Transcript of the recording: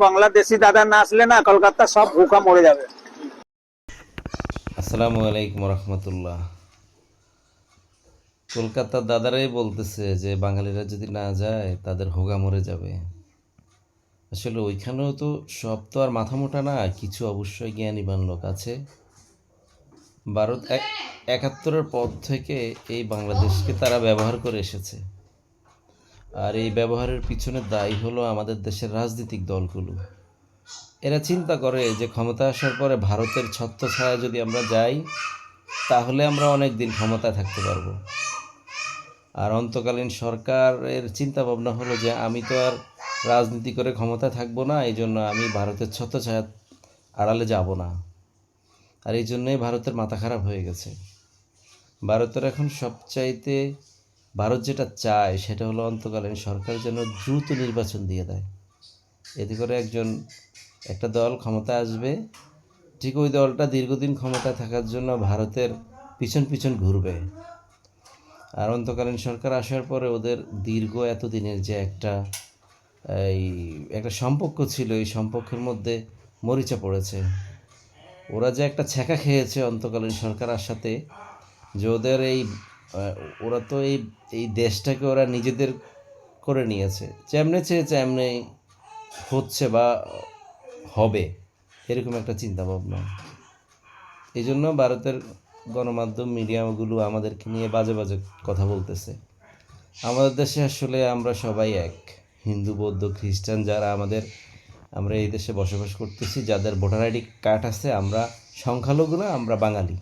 বাংলাদেশি দাদা না আসলে না কলকাতা সব ভুকা মরে যাবে। আসসালামু আলাইকুম রহমতুল্লাহ। কলকাতার দাদারাই বলতেছে যে বাঙালিরা যদি না যায় তাদের হোগা মরে যাবে। আসলে ওইখানেও তো সব তো আর মাথা মোটা না, কিছু অবশ্যই জ্ঞানীবান লোক আছে। ভারত 71-এর পর থেকে এই বাংলাদেশকে তারা ব্যবহার করে এসেছে, আর এই ব্যবহারের পিছনে দায়ী হলো আমাদের দেশের রাজনৈতিক দলগুলো। এরা চিন্তা করে যে ক্ষমতা আসার পরে ভারতের ছত্রছায়া যদি আমরা যাই তাহলে আমরা অনেক দিন ক্ষমতায় থাকতে পারবো। আর অন্তকালীন সরকারের চিন্তা ভাবনা হলো যে আমি তো আর রাজনীতি করে ক্ষমতায় থাকবো না, এই জন্য আমি ভারতের ছত্রছায়া আড়ালে যাব না। আর এই জন্যই ভারতের মাথা খারাপ হয়ে গেছে। ভারতের এখন সবচাইতে ভারত যেটা চায় সেটা হলো অন্তকালীন সরকার যেন দ্রুত নির্বাচন দিয়ে দেয়। এতে করে একটা দল ক্ষমতায় আসবে, ঠিক ওই দলটা দীর্ঘদিন ক্ষমতায় থাকার জন্য ভারতের পিছন পিছন ঘুরবে। আর অন্তকালীন সরকার আসার পরে ওদের দীর্ঘ এতদিনের যে এই একটা সম্পর্ক ছিল, এই সম্পর্কের মধ্যে মরিচা পড়েছে। ওরা যে একটা ছ্যাঁকা খেয়েছে অন্তকালীন সরকার আসাতে, যে ওদের ওরা তো এই দেশটাকে ওরা নিজেদের করে নিয়েছে, যেমনে চেয়েছে এমনি হচ্ছে বা হবে, এরকম একটা চিন্তা ভাবনা। এই জন্য ভারতের গণমাধ্যম মিডিয়াগুলো আমাদেরকে নিয়ে বাজে বাজে কথা বলতেছে। আমাদের দেশে আসলে আমরা সবাই এক, হিন্দু বৌদ্ধ খ্রিস্টান যারা আমরা এই দেশে বসবাস করতেছি, যাদের ভোটার আইডি কার্ড আছে, আমরা সংখ্যালঘু না, আমরা বাঙালি।